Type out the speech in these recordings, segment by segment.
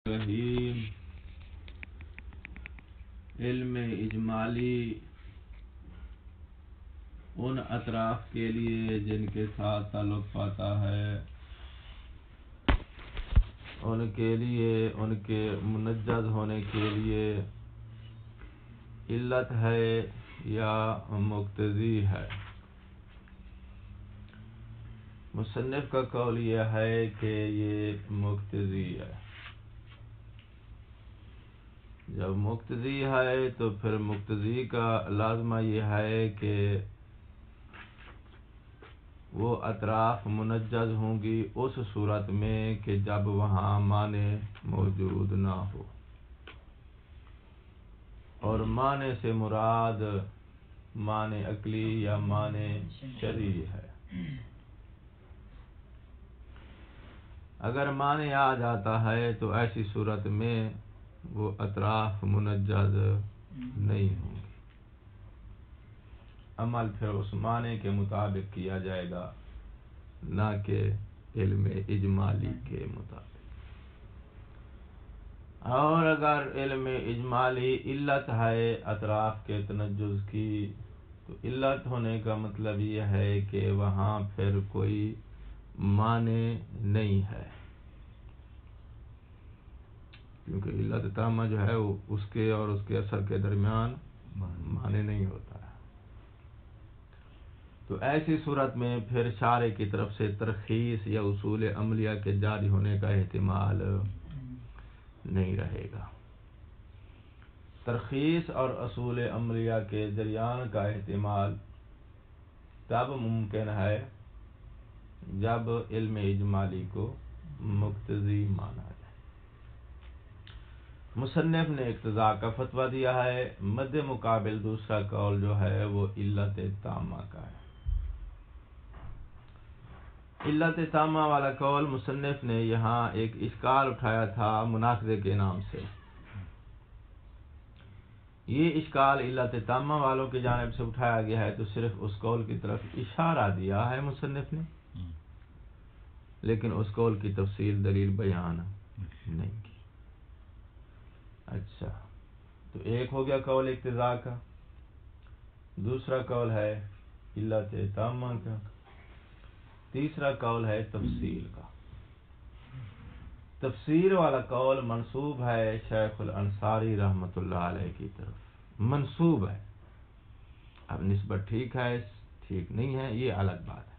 رحیم علم اجمالی ان اطراف کے لیے جن کے ساتھ تعلق پاتا ہے، ان کے لیے ان کے منجز ہونے کے لیے علت ہے یا مقتضی ہے۔ مصنف کا قول یہ ہے کہ یہ مقتضی ہے۔ جب مقتضی ہے تو پھر مقتضی کا لازمہ یہ ہے کہ وہ اطراف منجز ہوں گی اس صورت میں کہ جب وہاں معنی موجود نہ ہو، اور معنی سے مراد معنی عقلی یا معنی شرعی ہے۔ اگر معنی آ جاتا ہے تو ایسی صورت میں وہ اطراف منجز نہیں ہوں گے، عمل پھر اس معنی کے مطابق کیا جائے گا، نہ کہ علم اجمالی کے مطابق۔ اور اگر علم اجمالی علت ہے اطراف کے تنجز کی، تو علت ہونے کا مطلب یہ ہے کہ وہاں پھر کوئی معنی نہیں ہے، کیونکہ علت تامہ جو ہے وہ اس کے اور اس کے اثر کے درمیان معنی نہیں ہوتا ہے۔ تو ایسی صورت میں پھر شارع کی طرف سے ترخیص یا اصول عملیہ کے جاری ہونے کا احتمال نہیں رہے گا۔ ترخیص اور اصول عملیہ کے جریان کا احتمال تب ممکن ہے جب علم اجمالی کو مقتضی مانا جائے۔ مصنف نے اقتضاء کا فتویٰ دیا ہے، مد مقابل دوسرا قول جو ہے وہ علت تامہ کا ہے۔ علت تامہ والا قول مصنف نے یہاں ایک اشکال اٹھایا تھا مناقضے کے نام سے۔ یہ اشکال علت تامہ والوں کی جانب سے اٹھایا گیا ہے تو صرف اس قول کی طرف اشارہ دیا ہے مصنف نے، لیکن اس قول کی تفصیل دلیل بیان نہیں کی۔ اچھا، تو ایک ہو گیا قول اقتضاء کا، دوسرا قول ہے علت تامہ کا، تیسرا قول ہے تفصیل کا۔ تفسیر والا قول منسوب ہے شیخ الانصاری رحمۃ اللہ علیہ کی طرف، منسوب ہے۔ اب نسبت ٹھیک ہے ٹھیک نہیں ہے یہ الگ بات ہے،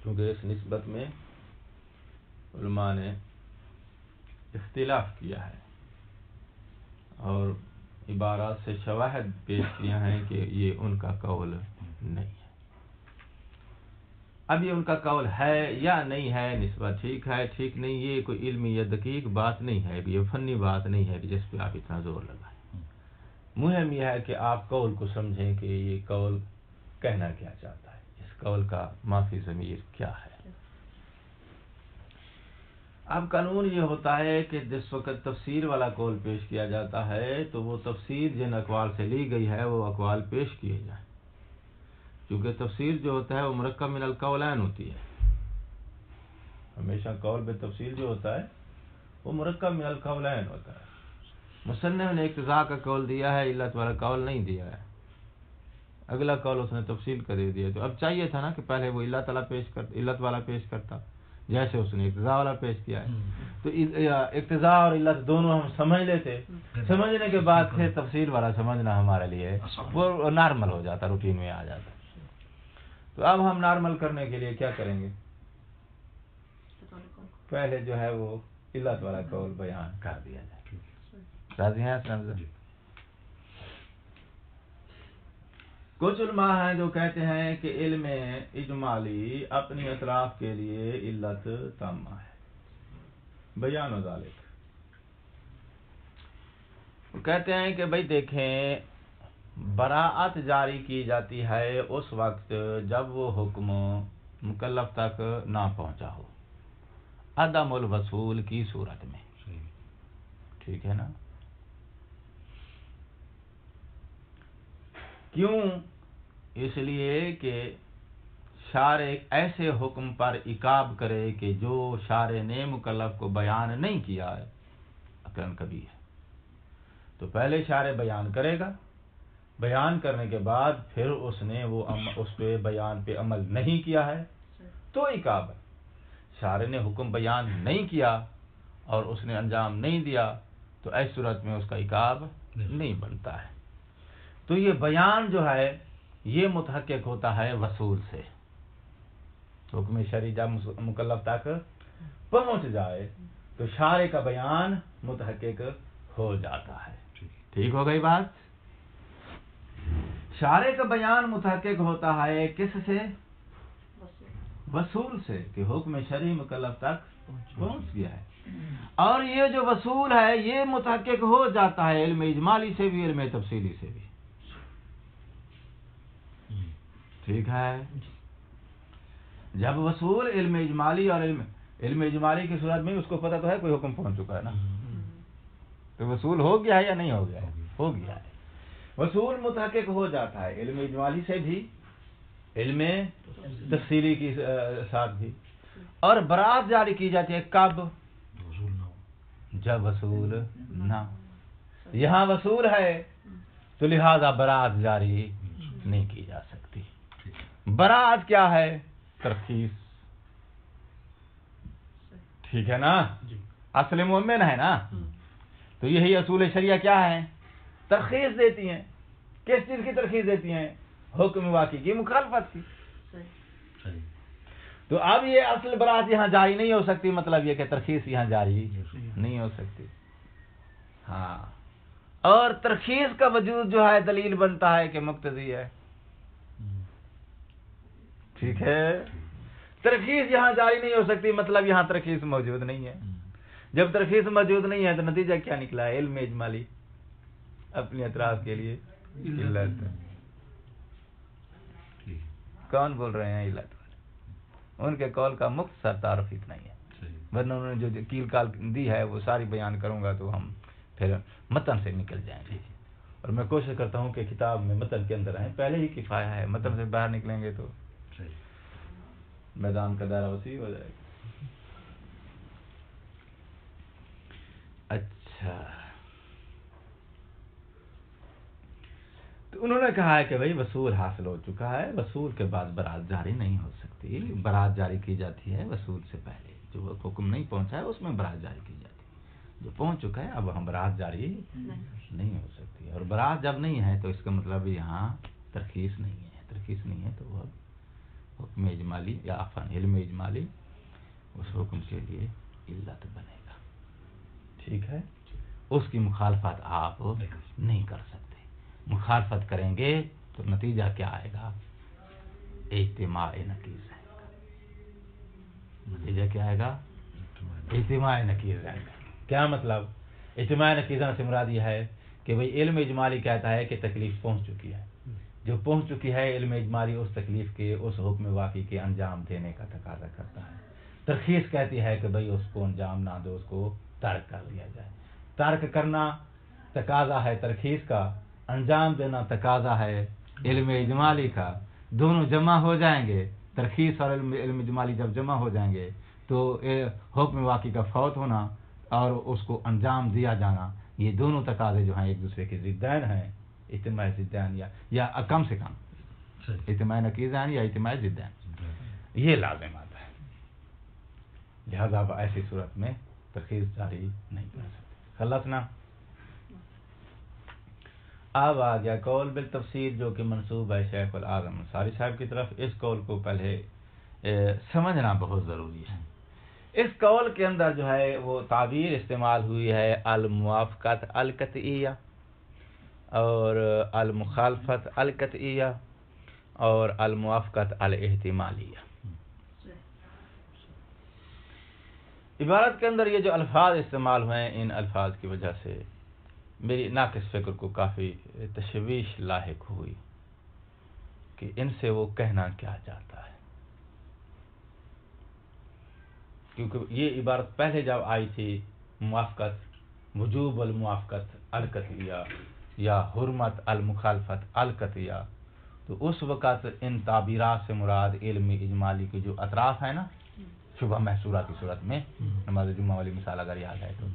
کیونکہ اس نسبت میں علماء نے اختلاف کیا ہے اور عبارات سے شواہد پیش کیا ہیں کہ یہ ان کا قول نہیں ہے۔ اب یہ ان کا قول ہے یا نہیں ہے، نسبت ٹھیک ہے ٹھیک نہیں، یہ کوئی علمی یا دقیق بات نہیں ہے، یہ فنی بات نہیں ہے جس پہ آپ اتنا زور لگائیں۔ مہم یہ ہے کہ آپ قول کو سمجھیں کہ یہ قول کہنا کیا چاہتا ہے، اس قول کا مافی ضمیر کیا ہے۔ اب قانون یہ ہوتا ہے کہ جس وقت تفسیر والا قول پیش کیا جاتا ہے تو وہ تفسیر جن اقوال سے لی گئی ہے وہ اقوال پیش کیے جائیں، کیونکہ تفسیر جو ہوتا ہے وہ مرکب من القولین ہوتی ہے۔ ہمیشہ قول میں تفسیر جو ہوتا ہے وہ مرکب من القولین ہوتا ہے۔ مصنف نے اقتضاء کا قول دیا ہے، علت والا قول نہیں دیا ہے، اگلا قول اس نے تفصیل کا دے دیا۔ تو اب چاہیے تھا نا کہ پہلے وہ علت والا پیش کرتا، جیسے اس نے اقتضاء والا پیش کیا ہے۔ تو اقتضاء اور علت دونوں ہم سمجھ لیتے، سمجھنے کے بعد پھر تفصیل والا سمجھنا ہمارے لیے وہ نارمل ہو جاتا، روٹین میں آ جاتا۔ تو اب ہم نارمل کرنے کے لیے کیا کریں گے، پہلے جو ہے وہ علت والا قول بیان کر دیا جائے۔ راضی ہیں سمجھ؟ کچھ علماء ہیں جو کہتے ہیں کہ علم اجمالی اپنی اطراف کے لیے علت تامہ ہے، بیان و ذالک۔ وہ کہتے ہیں کہ بھئی دیکھیں، براءت جاری کی جاتی ہے اس وقت جب وہ حکم مکلف تک نہ پہنچا ہو، عدم الوصول کی صورت میں، ٹھیک ہے نا؟ کیوں؟ اس لیے کہ شارع ایسے حکم پر عقاب کرے کہ جو شارع نے مکلف کو بیان نہیں کیا ہے عقلاً کبھی ہے، تو پہلے شارع بیان کرے گا، بیان کرنے کے بعد پھر اس نے اس پہ بیان پہ عمل نہیں کیا ہے تو عقاب ہے۔ شارع نے حکم بیان نہیں کیا اور اس نے انجام نہیں دیا تو ایسی صورت میں اس کا عقاب نہیں بنتا ہے۔ تو یہ بیان جو ہے یہ متحقق ہوتا ہے وصول سے، حکم شرعی جب مکلف تک پہنچ جائے تو شارع کا بیان متحقق ہو جاتا ہے۔ ٹھیک ہو گئی بات؟ شارع کا بیان متحقق ہوتا ہے کس سے؟ وصول سے، کہ حکم شرعی مکلف تک پہنچ گیا ہے۔ اور یہ جو وصول ہے یہ متحقق ہو جاتا ہے علم اجمالی سے بھی، علم تفصیلی سے بھی۔ ٹھیک ہے؟ جب وصول علم اجمالی اور علم اجمالی کی صورت میں اس کو پتہ تو ہے کوئی حکم پہنچ چکا ہے نا، تو وصول ہو گیا ہے یا نہیں ہو گیا ہے؟ ہو گیا ہے۔ وصول متحقق ہو جاتا ہے علم اجمالی سے بھی، علم تفصیلی کی ساتھ بھی۔ اور برات جاری کی جاتی ہے کب؟ جب وصول نہ ہو۔ یہاں وصول ہے تو لہذا برات جاری نہیں کی جا سکتی۔ برات کیا ہے؟ ترخیص۔ ٹھیک ہے نا؟ اصل مومن ہے نا، تو یہی اصول شریعہ کیا ہے؟ ترخیص دیتی ہیں۔ کس چیز کی ترخیص دیتی ہیں؟ حکم واقعی کی مخالفت کی۔ تو اب یہ اصل برات یہاں جاری نہیں ہو سکتی، مطلب یہ کہ ترخیص یہاں جاری نہیں ہو سکتی۔ ہاں، اور ترخیص کا وجود جو ہے دلیل بنتا ہے کہ مقتضی ہے۔ ٹھیک ہے؟ ترخیص یہاں جاری نہیں ہو سکتی، مطلب یہاں ترخیص موجود نہیں ہے۔ جب ترخیص موجود نہیں ہے تو نتیجہ کیا نکلا ہے؟ علم اجمالی اپنی اعتراض کے لیے علت۔ کون بول رہے ہیں علت؟ ان کے قول کا مختصر تعارف اتنا ہی ہے، ورنہ انہوں نے جو کیل کال دی ہے وہ ساری بیان کروں گا تو ہم پھر متن سے نکل جائیں گے، اور میں کوشش کرتا ہوں کہ کتاب میں متن کے اندر ہیں، پہلے ہی کفایہ ہے، متن سے باہر نکلیں گے تو میدان کا دائرہ وسیع ہو جائے گا۔ اچھا، تو انہوں نے کہا ہے کہ بھئی وصول حاصل ہو چکا ہے، وصول کے بعد برات جاری نہیں ہو سکتی۔ برات جاری کی جاتی ہے وصول سے پہلے، جو حکم نہیں پہنچا ہے اس میں برات جاری کی جاتی ہے، جو پہنچ چکا ہے اب ہم برات جاری نہیں ہو سکتی۔ اور برات جب نہیں ہے تو اس کا مطلب یہاں ترخیص نہیں ہے، ترخیص نہیں ہے تو وہ حکم اجمالی یا علم اجمالی اس حکم کے لیے علت بنے گا۔ ٹھیک ہے؟ اس کی مخالفت آپ نہیں کر سکتے۔ مخالفت کریں گے تو نتیجہ کیا آئے گا؟ اجتماع نقیض آئے گا۔ نتیجہ کیا آئے گا؟ اجتماع نقیض آئے گا۔ کیا مطلب؟ اجتماع نقیض سے مراد یہ ہے کہ بھئی علم اجمالی کہتا ہے کہ تکلیف پہنچ چکی ہے، جو پہنچ چکی ہے علم اجمالی اس تکلیف کے، اس حکم واقعی کے انجام دینے کا تقاضا کرتا ہے۔ ترخیص کہتی ہے کہ بھئی اس کو انجام نہ دو، اس کو ترک کر دیا جائے۔ ترک کرنا تقاضا ہے ترخیص کا، انجام دینا تقاضا ہے علم اجمالی کا، دونوں جمع ہو جائیں گے۔ ترخیص اور علم اجمالی جب جمع ہو جائیں گے تو حکم واقعی کا فوت ہونا اور اس کو انجام دیا جانا، یہ دونوں تقاضے جو ہیں ایک دوسرے کے ضدین ہیں، اجتماع ضدین یا کم سے کم اجتماع نقیضین یا اجتماع ضدین، یہ لازم آتا ہے۔ لہذا ایسی صورت میں ترخیص جاری نہیں کر سکتے۔ خلصنا؟ اب آ گیا قول بالتفسیر جو کہ منسوب ہے شیخ الاعظم انصاری صاحب کی طرف۔ اس قول کو پہلے سمجھنا بہت ضروری ہے۔ اس قول کے اندر جو ہے وہ تعبیر استعمال ہوئی ہے الموافقت القطعیہ اور المخالفت القطعیہ اور الموافقت الاحتمالیہ۔ عبارت کے اندر یہ جو الفاظ استعمال ہوئے ہیں، ان الفاظ کی وجہ سے میری ناقص فکر کو کافی تشویش لاحق ہوئی کہ ان سے وہ کہنا کیا چاہتا ہے، کیونکہ یہ عبارت پہلے جب آئی تھی موافقت وجوب الموافقت القطعیہ یا حرمت المخالفت القطعیہ، تو تو اس وقت ان تعبیرات سے مراد علم اجمالی کے جو اطراف ہیں نا شبہ محصورات کی صورت میں، نماز جمعہ والی مثال اگر یاد ہے تو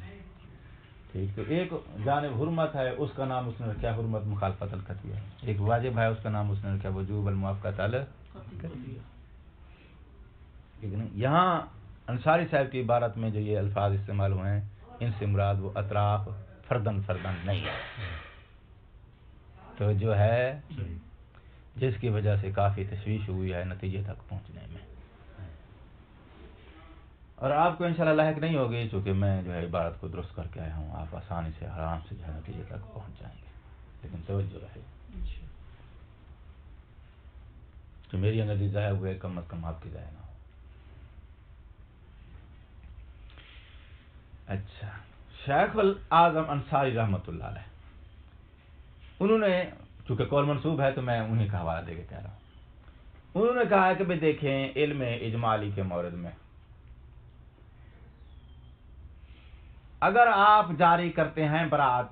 ٹھیک، تو ایک جانب حرمت ہے، اس کا نام اس نے رکھا حرمت مخالفت القطعیہ، ایک واجب ہے اس کا نام اس نے رکھا وجوب الموافقت القطعیہ۔ لیکن یہاں انصاری صاحب کی عبارت میں جو یہ الفاظ استعمال ہوئے ہیں ان سے مراد وہ اطراف فردن نہیں ہے، تو جو ہے جس کی وجہ سے کافی تشویش ہوئی ہے نتیجے تک پہنچنے میں، اور آپ کو انشاءاللہ لاحق نہیں ہوگی چونکہ میں جو ہے عبارت کو درست کر کے آیا ہوں، آپ آسانی سے آرام سے جو ہے نتیجے تک پہنچ جائیں گے، لیکن توجہ رہے کہ میری انرجی ضائع ہوئے کم از کم آپ کی ضائع نہ ہو۔ اچھا، شیخ الاعظم انصاری رحمۃ اللہ علیہ، انہوں نے چونکہ قول منصوب ہے تو میں انہیں کا حوالہ دے کے کہہ رہا ہوں، انہوں نے کہا ہے کہ بھئی دیکھیں علم اجمالی کے مورد میں اگر آپ جاری کرتے ہیں برات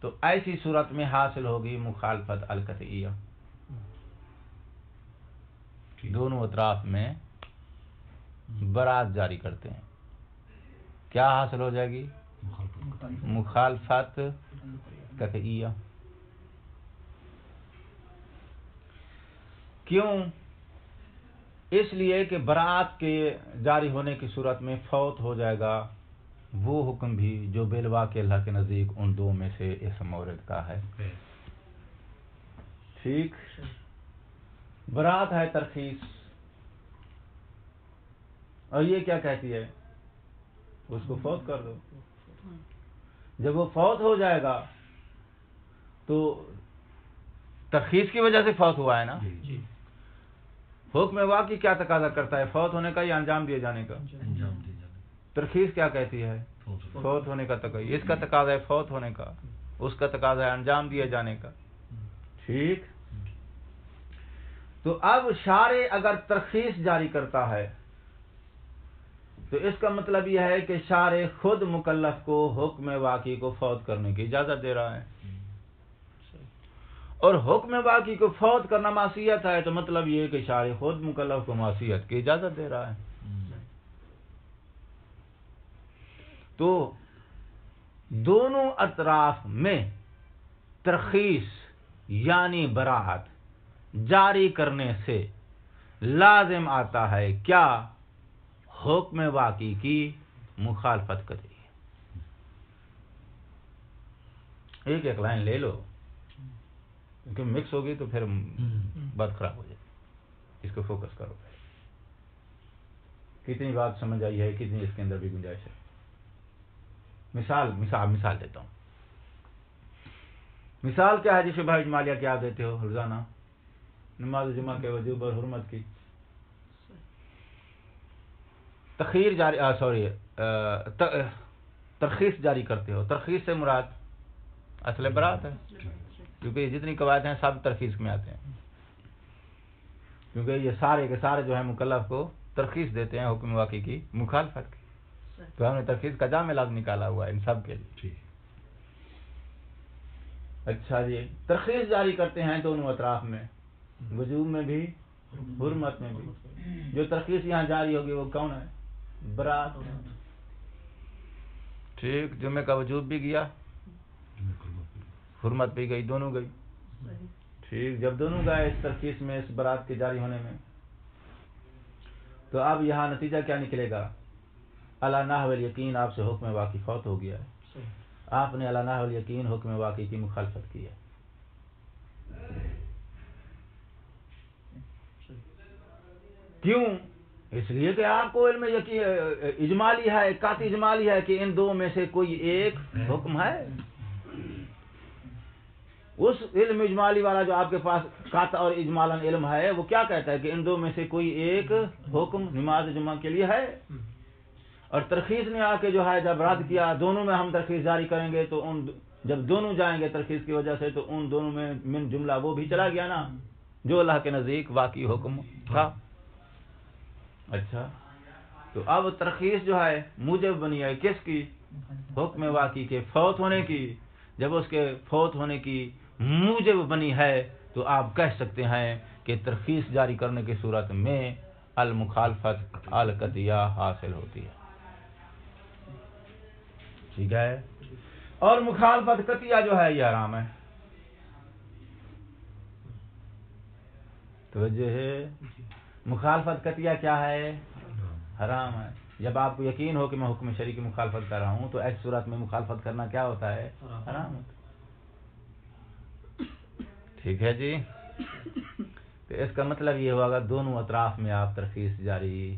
تو ایسی صورت میں حاصل ہوگی مخالفت القطعیہ، دونوں اطراف میں برات جاری کرتے ہیں، کیا حاصل ہو جائے گی؟ مخالفت قطعیہ۔ کیوں؟ اس لیے کہ برات کے جاری ہونے کی صورت میں فوت ہو جائے گا وہ حکم بھی جو بالواقع اللہ کے نزدیک ان دو میں سے اس مورد کا ہے، ٹھیک؟ برات ہے ترخیص، اور یہ کیا کہتی ہے؟ اس کو فوت کر دو۔ جب وہ فوت ہو جائے گا تو ترخیص کی وجہ سے فوت ہوا ہے نا، حکم واقعی کیا تقاضا کرتا ہے؟ فوت ہونے کا یا انجام دیے جانے کا؟ ترخیص کیا کہتی ہے؟ فوت ہونے کا تقاضا، اس کا تقاضا ہے فوت ہونے کا، اس کا تقاضا ہے انجام دیے جانے کا، ٹھیک؟ تو اب شارع اگر ترخیص جاری کرتا ہے تو اس کا مطلب یہ ہے کہ شارع خود مکلف کو حکم واقعی کو فوت کرنے کی اجازت دے رہا ہے، اور حکم واقعی کو فوت کرنا معصیت ہے تو مطلب یہ کہ شارع خود مکلف کو معصیت کی اجازت دے رہا ہے۔ تو دونوں اطراف میں ترخیص یعنی براعت جاری کرنے سے لازم آتا ہے کیا؟ حکم واقعی کی مخالفت کرے۔ ایک ایک لائن لے لو کیونکہ مکس ہوگی تو پھر بات خراب ہو جائے، اس کو فوکس کرو۔ کتنی بات سمجھ آئی ہے، کتنی اس کے اندر بھی گنجائش ہے؟ مثال دیتا ہوں۔ مثال کیا ہے؟ جسے بھائی اجمالیہ کیا دیتے ہو روزانہ نماز جمعہ کے وجوب اور حرمت کی ترخیص جاری کرتے ہو۔ ترخیص سے مراد اصل برات ہے، کیونکہ یہ جتنی قواعد ہیں سب ترخیص میں آتے ہیں، کیونکہ یہ سارے کے سارے جو ہے مکلف کو ترخیص دیتے ہیں حکم واقعی کی مخالفت کی، تو ہم نے ترخیص کا جامع لفظ نکالا ہوا ہے ان سب کے لیے۔ اچھا جی، ترخیص جاری کرتے ہیں دونوں اطراف میں، وجوب میں بھی حرمت میں بھی۔ جو ترخیص یہاں جاری ہوگی وہ کون ہے؟ برات، ٹھیک؟ جمعے کا وجوب بھی گیا، حرمت بھی گئی، دونوں گئی، ٹھیک؟ جب دونوں گئے اس ترخیص میں، اس برات کے جاری ہونے میں، تو اب یہاں نتیجہ کیا نکلے گا؟ علی نحو الیقین آپ سے حکم واقعی فوت ہو گیا ہے، آپ نے علی نحو الیقین حکم واقعی کی مخالفت کی ہے۔ کیوں؟ اس لیے کہ آپ کو علم اجمالی ہے، قاطعی اجمالی ہے کہ ان دو میں سے کوئی ایک حکم ہے۔ اس علم اجمالی والا جو آپ کے پاس قاطع اور اجمالاً علم ہے وہ کیا کہتا ہے کہ ان دو میں سے کوئی ایک حکم نماز جمعہ کے لیے ہے، اور ترخیص نے آ کے جو ہے جب رد کیا دونوں میں ہم ترخیص جاری کریں گے تو جب دونوں جائیں گے ترخیص کی وجہ سے تو ان دونوں میں من جملہ وہ بھی چلا گیا نا جو اللہ کے نزدیک واقعی حکم تھا۔ اچھا، تو اب ترخیص جو ہے موجب بنی ہے کس کی؟ حکم واقعی کے فوت ہونے کی۔ جب اس کے فوت ہونے کی موجب بنی ہے تو آپ کہہ سکتے ہیں کہ ترخیص جاری کرنے کی صورت میں المخالفت القطعیہ حاصل ہوتی ہے. ٹھیک ہے. اور مخالفت قطعیہ جو ہے یہ حرام ہے. توجہ ہے. مخالفت قطعیہ کیا ہے؟ حرام ہے. جب آپ کو یقین ہو کہ میں حکم شرعی کی مخالفت کر رہا ہوں تو ایسی صورت میں مخالفت کرنا کیا ہوتا ہے؟ حرام ہوتا ہے. ٹھیک ہے جی. تو اس کا مطلب یہ ہوگا دونوں اطراف میں آپ ترخیص جاری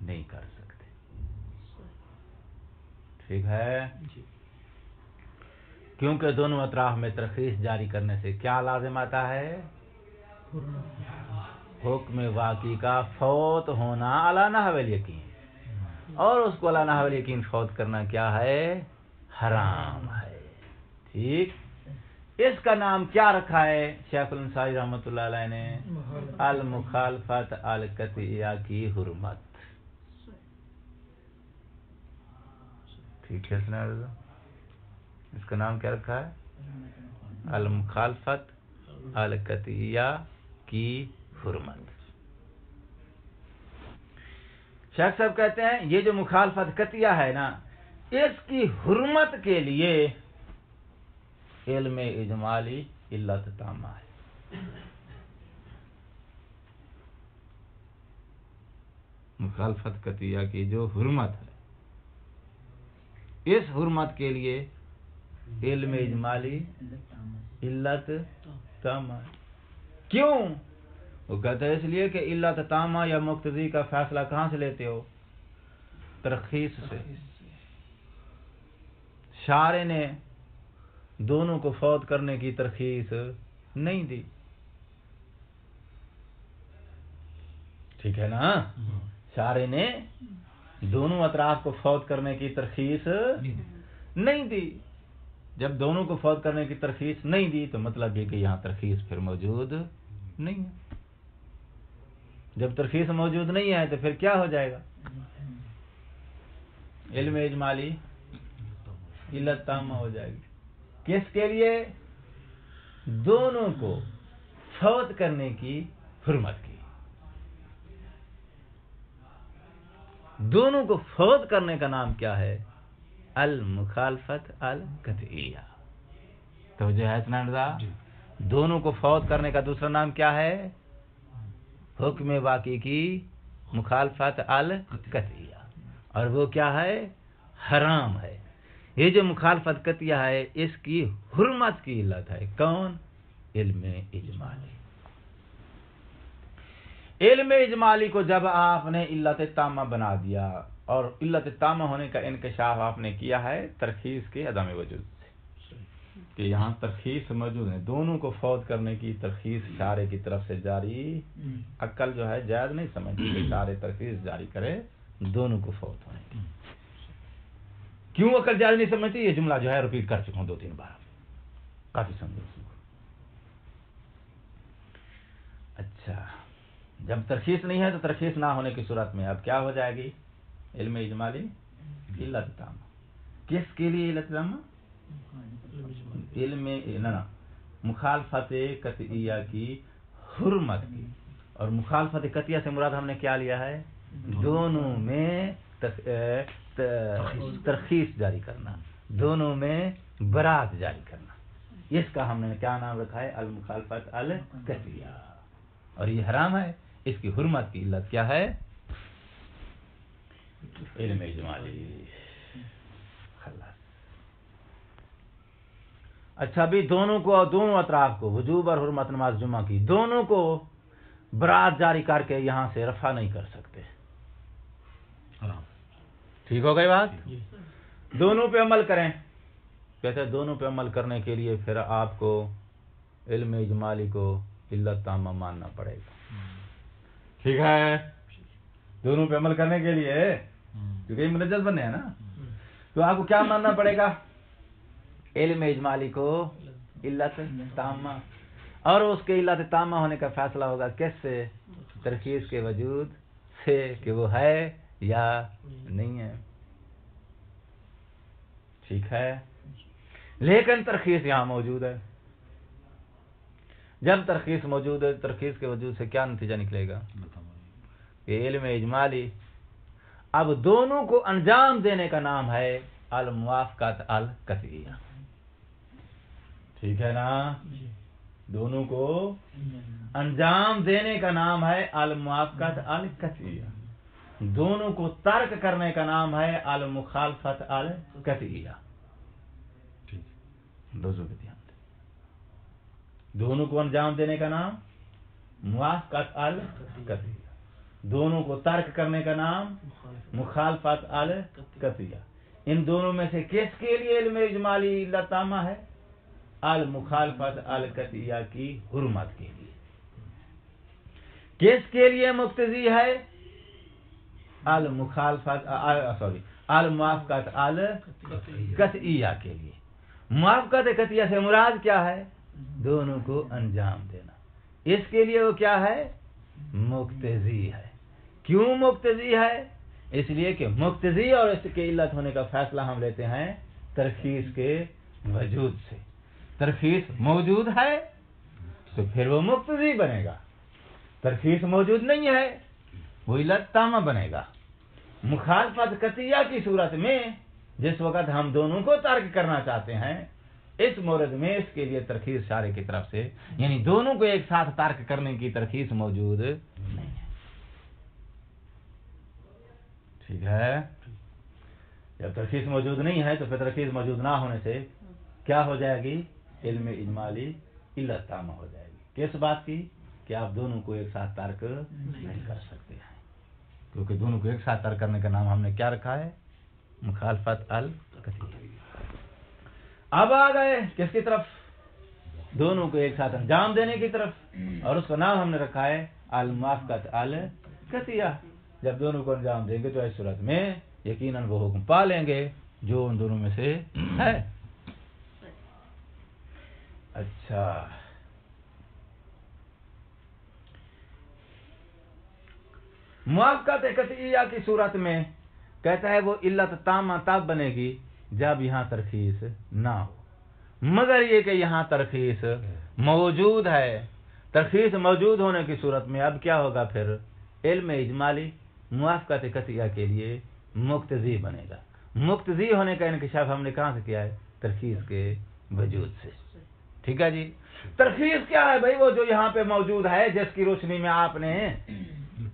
نہیں کر سکتے. ٹھیک ہے. کیونکہ دونوں اطراف میں ترخیص جاری کرنے سے کیا لازم آتا ہے؟ حکم واقعی کا فوت ہونا علی نحو الیقین، اور اس کو علی نحو الیقین فوت کرنا کیا ہے؟ حرام ہے. ٹھیک. اس کا نام کیا رکھا ہے شیخ الانصاری رحمۃ اللہ علیہ نے؟ المخالفت القطعیہ کی حرمت. ٹھیک ہے. اس کا نام کیا رکھا ہے؟ المخالفت القطعیہ کی حرمت. شیخ صاحب کہتے ہیں یہ جو مخالفت قطعیہ ہے نا، اس کی حرمت کے لیے علم اجمالی علت تامہ ہے. مخالفت قطعیہ کی جو حرمت ہے، اس حرمت کے لیے علم اجمالی علت تامہ ہے. کیوں؟ وہ کہتے ہیں اس لیے کہ علت تامہ یا مقتضی کا فیصلہ کہاں سے لیتے ہو؟ ترخیص سے. شارع نے دونوں کو فوت کرنے کی ترخیص نہیں دی. ٹھیک ہے نا. شارع نے دونوں اطراف کو فوت کرنے کی ترخیص نہیں دی. جب دونوں کو فوت کرنے کی ترخیص نہیں دی تو مطلب یہ کہ یہاں ترخیص پھر موجود نہیں ہے. جب ترخیص موجود نہیں ہے تو پھر کیا ہو جائے گا؟ علم اجمالی علت تامہ ہو جائے گی. کس کے لیے؟ دونوں کو فوت کرنے کی حرمت کی. دونوں کو فوت کرنے کا نام کیا ہے؟ المخالفت القطعیہ. توجہ ہے اتنا رضا؟ دونوں کو فوت کرنے کا دوسرا نام کیا ہے؟ حکم واقعی کی مخالفت القطعیہ. اور وہ کیا ہے؟ حرام ہے. یہ جو مخالفت قطعیہ ہے اس کی حرمت کی علت ہے. کون؟ علم اجمالی. علم اجمالی کو جب آپ نے علت تامہ بنا دیا اور علت تامہ ہونے کا انکشاف آپ نے کیا ہے ترخیص کے عدم وجود سے، کہ یہاں ترخیص موجود ہے، دونوں کو فوت کرنے کی ترخیص شارع کی طرف سے جاری، عقل جو ہے جائز نہیں سمجھتی کہ شارع ترخیص جاری کرے دونوں کو فوت ہونے کی. کیوں عقل جائز نہیں سمجھتی؟ یہ جملہ جو ہے ریپیٹ کر چکا ہوں 2-3 بار، کافی سمجھو. اچھا، جب ترخیص نہیں ہے تو ترخیص نہ ہونے کی صورت میں اب کیا ہو جائے گی؟ علم اجمالی علت تامہ. کس کے لیے علت تامہ؟ علم مخالفت قطعیہ کی حرمت کی. اور مخالفت قطعیہ سے مراد ہم نے کیا لیا ہے؟ دونوں میں ترخیص جاری کرنا، دونوں میں برات جاری کرنا. اس کا ہم نے کیا نام رکھا ہے؟ المخالفت القطعیہ. اور یہ حرام ہے. اس کی حرمت کی علت کیا ہے؟ علم اجمالی. اچھا بھی دونوں اطراف کو وجوب اور حرمت نماز جمعہ کی دونوں کو برات جاری کر کے یہاں سے رفع نہیں کر سکتے. ٹھیک ہو گئی بات؟ دونوں پہ عمل کریں. کہتے ہیں دونوں پہ عمل کرنے کے لیے پھر آپ کو علم اجمالی کو علت تامہ ماننا پڑے گا. ٹھیک ہے. دونوں پہ عمل کرنے کے لیے کیونکہ یہ منجز بننے ہیں نا، تو آپ کو کیا ماننا پڑے گا؟ علم اجمالی کو علت تامہ. اور اس کے علت تامہ ہونے کا فیصلہ ہوگا کس سے؟ ترخیص کے وجود سے، کہ وہ ہے یا نہیں ہے. ٹھیک ہے. لیکن ترخیص یہاں موجود ہے. جب ترخیص موجود ہے، ترخیص کے وجود سے کیا نتیجہ نکلے گا؟ کہ علم اجمالی اب دونوں کو انجام دینے کا نام ہے الموافقت القطعیہ. ٹھیک ہے نا؟ دونوں کو انجام دینے کا نام ہے الموافقت القطعیہ، دونوں کو ترک کرنے کا نام ہے المخالفت القطعیہ. دونوں کو انجام دینے کا نام موافقت القطعیہ، دونوں کو ترک کرنے کا نام مخالفت القطعیہ. ان دونوں میں سے کس کے لیے علم اجمالی علت تامہ ہے؟ المخالفت القطعیہ کی حرمت کے لیے. کس کے لیے مقتضی ہے؟ المخالفت الموافقت القطعیہ کے لیے. موافقت قطعیہ سے مراد کیا ہے؟ دونوں کو انجام دینا. اس کے لیے وہ کیا ہے؟ مقتضی ہے. کیوں مقتضی ہے؟ اس لیے کہ مقتضی اور اس کے علت ہونے کا فیصلہ ہم لیتے ہیں ترخیص کے وجود سے. ترخیص موجود ہے تو پھر وہ مقتضی بنے گا، ترخیص موجود نہیں ہے وہ علت تامہ بنے گا. مخالفت قطعیہ کی صورت میں جس وقت ہم دونوں کو ترک کرنا چاہتے ہیں، اس مورد میں اس کے لیے ترخیص شارع کی طرف سے، یعنی دونوں کو ایک ساتھ ترک کرنے کی ترخیص موجود نہیں ہے. ٹھیک ہے؟ جب ترخیص موجود نہیں ہے تو پھر ترخیص موجود نہ ہونے سے کیا ہو جائے گی؟ علم اجمالی علت تامہ ہو جائے گی. کس بات کی؟ کہ آپ دونوں کو ایک ساتھ ترک نہیں کر سکتے ہیں، کیونکہ دونوں کو ایک ساتھ ترک کرنے کا نام ہم نے کیا رکھا ہے؟ مخالفت القطعیہ. اب آ گئے کس کی طرف؟ دونوں کو ایک ساتھ انجام دینے کی طرف، اور اس کا نام ہم نے رکھا ہے الموافقت القطعیہ. جب دونوں کو انجام دیں گے تو اس صورت میں یقیناً وہ حکم پا لیں گے جو ان دونوں میں سے ہے. اچھا، موافقت قطعیہ کی صورت میں کہتا ہے وہ علت تامہ تب بنے گی جب یہاں ترخیص نہ ہو، مگر یہ کہ یہاں ترخیص موجود ہے. ترخیص موجود ہونے کی صورت میں اب کیا ہوگا؟ پھر علم اجمالی موافقت قطعیہ کے لیے مقتضی بنے گا. مقتضی ہونے کا انکشاف ہم نے کہاں سے کیا ہے؟ ترخیص کے وجود سے. ٹھیک ہے جی. ترخیص کیا ہے بھائی؟ وہ جو یہاں پہ موجود ہے جس کی روشنی میں آپ نے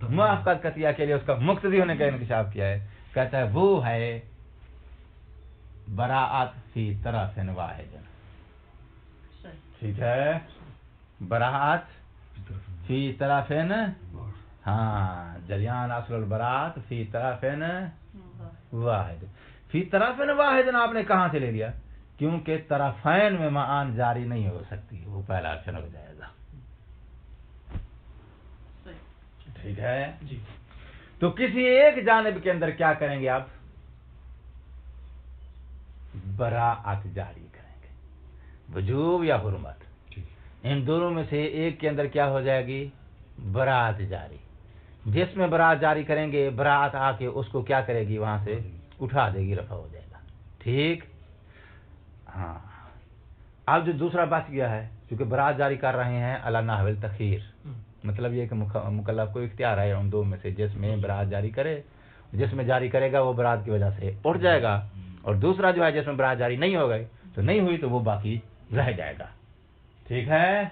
موافقت قطعیہ کے لیے اس کا مقتضی ہونے کا انکشاف کیا ہے. کہتا ہے وہ ہے براءت فی طرف واحد. ٹھیک ہے؟ براءت فی طرف، ہاں، جریان اصل البراءت فی طرف واحد. فی طرف واحد آپ نے کہاں سے لے لیا؟ کیونکہ طرفین میں معان جاری نہیں ہو سکتی، وہ پہلا آپشن ہو جائے گا. ٹھیک ہے جی. تو کسی ایک جانب کے اندر کیا کریں گے آپ؟ براءت جاری کریں گے، وجوب یا حرمت. ان دونوں میں سے ایک کے اندر کیا ہو جائے گی؟ براءت جاری. جس میں براءت جاری کریں گے، براءت آ کے اس کو کیا کرے گی؟ وہاں سے اٹھا دے گی، رفع ہو جائے گا. ٹھیک. ہاں، اب جو دوسرا بات کیا ہے، چونکہ براءت جاری کر رہے ہیں علی نحو التخیر، مطلب یہ کہ مکلف کو اختیار ہے ان دو میں سے جس میں براءت جاری کرے. جس میں جاری کرے گا وہ براءت کی وجہ سے اٹھ جائے گا، اور دوسرا جو ہے جس میں براءت جاری نہیں ہو گئی تو نہیں ہوئی تو وہ باقی رہ جائے گا. ٹھیک ہے؟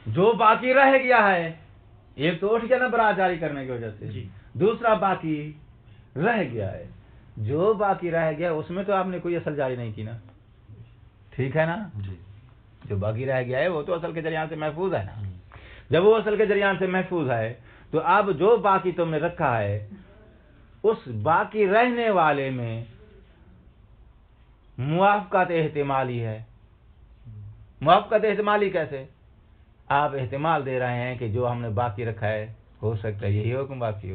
جو باقی رہ گیا ہے، ایک تو اٹھ گیا نا براءت جاری کرنے کی وجہ سے، دوسرا باقی رہ گیا ہے. جو باقی رہ گیا اس میں تو آپ نے کوئی اصل جاری نہیں کی نا. ٹھیک ہے نا؟ جو باقی رہ گیا ہے وہ تو اصل کے جریان سے محفوظ ہے نا. جب وہ اصل کے جریان سے محفوظ ہے تو اب جو باقی تم نے رکھا ہے اس باقی رہنے والے میں موافقت احتمالی ہے. موافقت احتمالی کیسے؟ آپ احتمال دے رہے ہیں کہ جو ہم نے باقی رکھا ہے ہو سکتا ہے یہی حکم باقی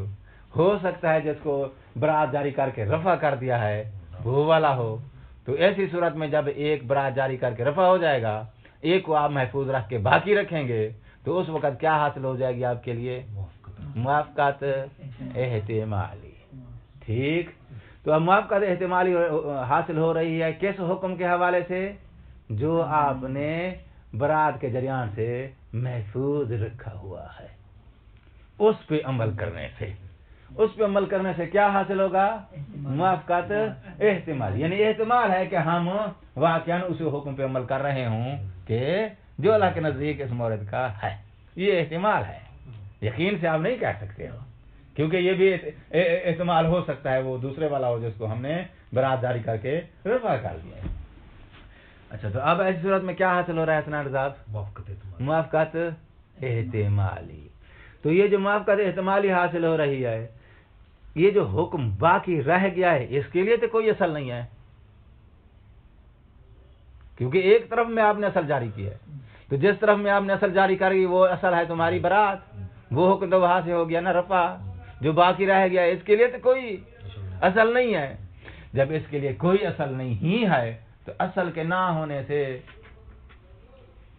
ہو سکتا ہے جس کو براءت جاری کر کے رفع کر دیا ہے وہ والا ہو. تو ایسی صورت میں جب ایک براءت جاری کر کے رفع ہو جائے گا، ایک کو آپ محفوظ رکھ کے باقی رکھیں گے تو اس وقت کیا حاصل ہو جائے گی آپ کے لیے؟ موافقت احتمالی. ٹھیک. تو اب موافقت احتمالی حاصل ہو رہی ہے کس حکم کے حوالے سے؟ جو آپ نے برات کے جریان سے محفوظ رکھا ہوا ہے. اس پہ عمل کرنے سے کیا حاصل ہوگا؟ موافقت احتمال، یعنی احتمال ہے کہ ہم واقعاً اسی حکم پہ عمل کر رہے ہوں کہ جو اللہ کے نزدیک اس مورد کا ہے. یہ احتمال ہے، یقین سے آپ نہیں کہہ سکتے ہو، کیونکہ یہ بھی احتمال ہو سکتا ہے وہ دوسرے والا ہو جس کو ہم نے برات جاری کر کے رفع کر دیا ہے. اچھا، تو اب ایسی صورت میں کیا حاصل ہو رہا ہے اسناد صاحب؟ موافقت احتمالی. تو یہ جو موافقت احتمالی حاصل ہو رہی ہے، یہ جو حکم باقی رہ گیا ہے اس کے لیے تو کوئی اصل نہیں ہے، کیونکہ ایک طرف میں آپ نے اصل جاری کی ہے. تو جس طرف میں آپ نے اصل جاری کری وہ اصل ہے تمہاری برات، وہ حکم تو وہاں سے ہو گیا نا رفع. جو باقی رہ گیا اس کے لیے تو کوئی اصل نہیں ہے. جب اس کے لیے کوئی اصل نہیں ہی ہے تو اصل کے نہ ہونے سے،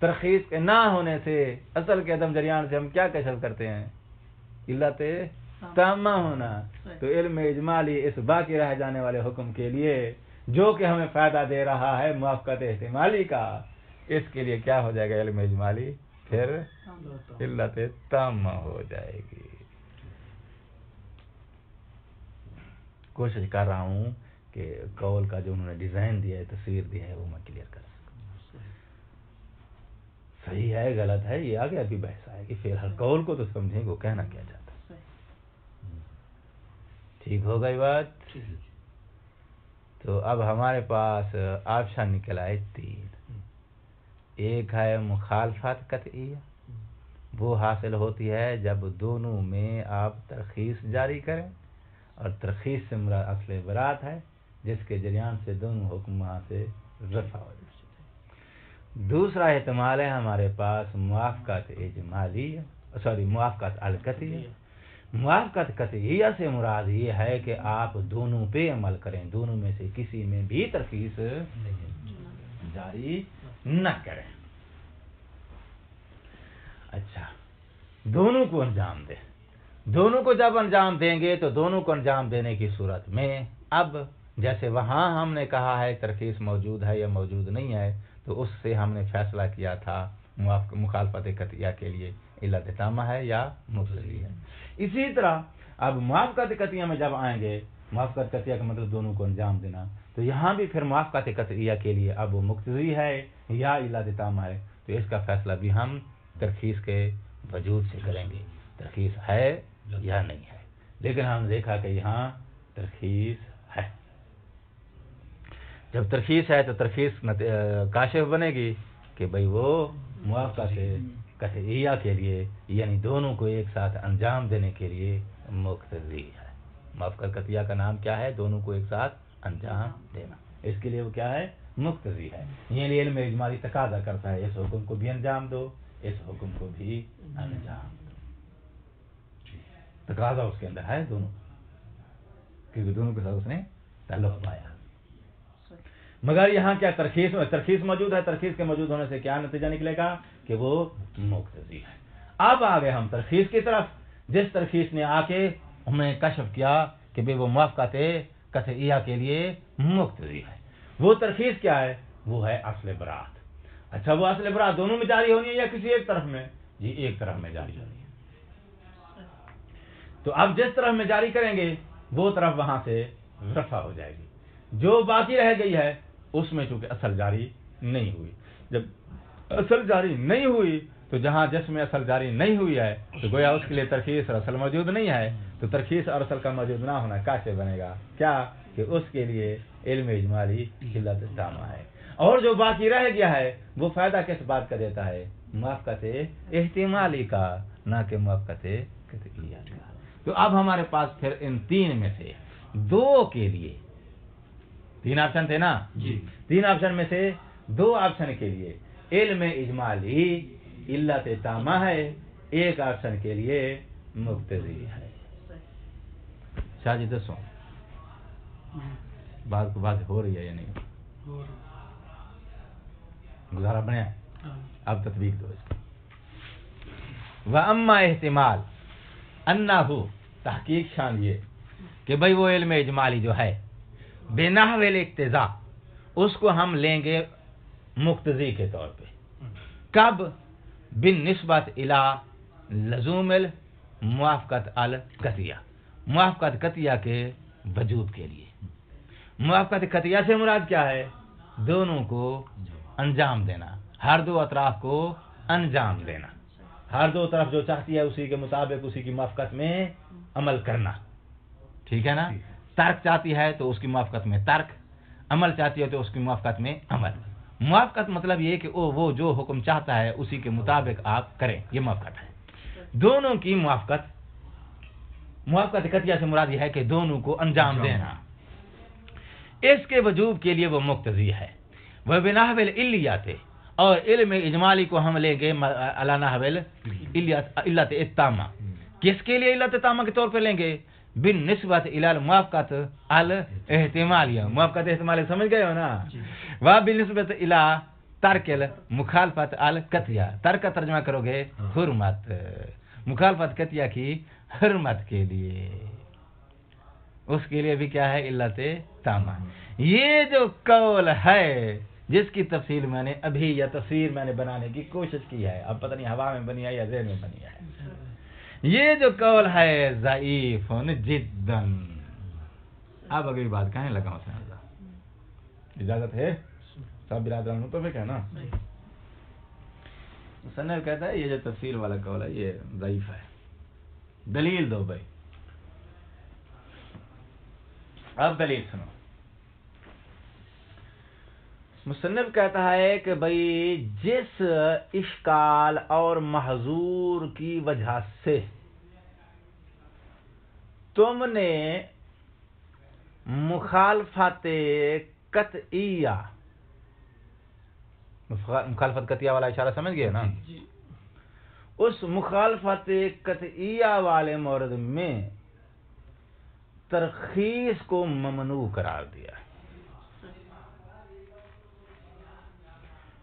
ترخیص کے نہ ہونے سے، اصل کے عدم جریان سے ہم کیا کشف کرتے ہیں؟ علت تامہ ہونا. تو علم اجمالی اس باقی رہ جانے والے حکم کے لیے جو کہ ہمیں فائدہ دے رہا ہے موافقت احتمالی کا، اس کے لیے کیا ہو جائے گا؟ علم اجمالی پھر علت تامہ ہو جائے گی. کوشش کر رہا ہوں کہ قول کا جو انہوں نے ڈیزائن دیا ہے، تصویر دی ہے، وہ میں کلیئر کر سکوں. صحیح ہے غلط ہے یہ آگے ابھی بحث آئے گی. فی الحال قول کو تو سمجھیں گے وہ کہنا کیا چاہتا ہے. ٹھیک ہو گئی بات؟ تو اب ہمارے پاس آپشن نکل آئے 3. ایک ہے مخالفت قطعیہ، وہ حاصل ہوتی ہے جب دونوں میں آپ ترخیص جاری کریں، اور ترخیص سے مراد اصل برات ہے جس کے جریان سے دونوں حکم وہاں سے رفع ہو جائے. دوسرا احتمال ہے ہمارے پاس موافقت اجمالی، موافقت القطعیہ. موافقت قطعیہ سے مراد یہ ہے کہ آپ دونوں پہ عمل کریں، دونوں میں سے کسی میں بھی ترخیص جاری نہ کریں. اچھا، دونوں کو انجام دیں. دونوں کو جب انجام دیں گے تو دونوں کو انجام دینے کی صورت میں اب جیسے وہاں ہم نے کہا ہے ترخیص موجود ہے یا موجود نہیں ہے، تو اس سے ہم نے فیصلہ کیا تھا مخالفت قطعیہ کے لیے علت تامہ ہے یا مقتضی ہے. اسی طرح اب موافقت قطعیہ میں جب آئیں گے، موافقت قطعیہ کا مطلب دونوں کو انجام دینا، تو یہاں بھی پھر موافقت قطعیہ کے لیے اب وہ مقتضی ہے یا علت تامہ ہے، تو اس کا فیصلہ بھی ہم ترخیص کے وجود سے کریں گے، ترخیص ہے یا نہیں ہے. لیکن ہم نے دیکھا کہ یہاں ترخیص ہے. جب ترخیص ہے تو ترخیص کاشف بنے گی کہ بھئی وہ موافقت قطعیہ کے لیے، یعنی دونوں کو ایک ساتھ انجام دینے کے لیے مقتضی ہے. موافقت قطعیہ کا نام کیا ہے؟ دونوں کو ایک ساتھ انجام دینا. اس کے لیے وہ کیا ہے؟ مقتضی ہے. یعنی علم اجمالی تقاضا کرتا ہے اس حکم کو بھی انجام دو، اس حکم کو بھی انجام دو. تقاضا اس کے اندر ہے دونوں، کیونکہ دونوں کے ساتھ اس نے تعلق پایا. مگر یہاں کیا ترخیص موجود ہے، ترخیص کے موجود ہونے سے کیا نتیجہ نکلے گا کہ وہ مقتضی ہے. اب آگے ہم ترخیص کی طرف، جس ترخیص نے آ کے ہمیں کشف کیا کہ بھئی وہ موافقت قطعیہ کے لیے مقتضی ہے. وہ ترخیص کیا ہے؟ وہ ہے اصل برات. اچھا، وہ اصل برات دونوں میں جاری ہونی ہے یا کسی ایک طرف میں؟ جی ایک طرف میں جاری ہونی ہے. تو اب جس طرف میں جاری کریں گے وہ طرف وہاں سے رفع ہو جائے گی. جو باقی رہ گئی ہے اس میں چونکہ اصل جاری نہیں ہوئی. جب اصل جاری نہیں ہوئی تو جہاں جس میں اصل جاری نہیں ہوئی ہے تو گویا اس کے لیے ترخیص اور اصل موجود نہیں ہے. تو ترخیص اور اصل کا موجود نہ ہونا کیسے بنے گا؟ کیا کہ اس کے لیے علم اجمالی علت تامہ ہے. اور جو باقی رہ گیا ہے وہ فائدہ کس بات کا دیتا ہے؟ موافقت احتمالی کا، نہ کہ موافقت قطعیہ کا. تو اب ہمارے پاس پھر ان 3 میں سے 2 کے لیے 3 آپشن تھے نا جی، 3 آپشن میں سے 2 آپشن کے لیے علم اجمالی علت تامہ ہے، ایک آپشن کے لیے مقتضی ہے. شاہ جی دسو بات کو بات ہو رہی ہے یا نہیں؟ گزارا بنیا؟ اب تطبیق دو اس کو. وَأَمَّا احتمال انہو، تحقیق شان یہ کہ بھئی وہ علم اجمالی جو ہے بنحو الاقتضاء، اس کو ہم لیں گے مقتضی کے طور پہ. کب بالنسبت الی لزوم الموافقت القطعیہ، موافقت قطعیہ کے وجود کے لیے. موافقت قطعیہ سے مراد کیا ہے؟ دونوں کو انجام دینا، ہر دو اطراف کو انجام دینا، ہر دو طرف جو چاہتی ہے اسی کے مطابق اسی کی موافقت میں عمل کرنا. ٹھیک ہے نا؟ ترک چاہتی ہے تو اس کی موافقت میں ترک، عمل چاہتی ہے تو اس کی موافقت میں عمل. موافقت مطلب یہ کہ وہ جو حکم چاہتا ہے اسی کے مطابق آپ کریں، یہ موافقت ہے. دونوں کی موافقت قطعیہ سے مراد یہ ہے کہ دونوں کو انجام دینا. اس کے وجوب کے لیے وہ مقتضی ہے. وہ بنحو العلیات، اور علم اجمالی کو ہم لیں گے علی نحو العلت التامہ. کس کے لیے علت تامہ کے طور پہ لیں گے؟ بالنسبت الی الموافقت الاحتمالیہ. موافقت احتمالیہ سمجھ گئے ہو نا؟ وہ بالنسبت الی ترک المخالفت القطعیہ. ترک کا ترجمہ کرو گے حرمت، مخالفت قطعیہ کی حرمت کے لیے. اس کے لیے بھی کیا ہے؟ علت تامہ. یہ جو قول ہے جس کی تفصیل میں نے ابھی یا تفسیر میں نے بنانے کی کوشش کی ہے، اب پتہ نہیں ہوا میں بنی ہے یا ذہن میں بنی ہے، یہ جو قول ہے ضعیف جدا. اب اگلی بات کہنے لگا حسین اللہ، اجازت ہے؟ سب برادران متفق ہے نا؟ مصنف کہتا ہے یہ جو تفسیر والا قول ہے یہ ضعیف ہے. دلیل دو بھائی. اب دلیل سنو. مصنف کہتا ہے کہ بھئی جس اشکال اور محظور کی وجہ سے تم نے مخالفت قطعیہ، مخالفت قطعیہ والا اشارہ سمجھ گئے نا؟ اس مخالفت قطعیہ والے مورد میں ترخیص کو ممنوع قرار دیا،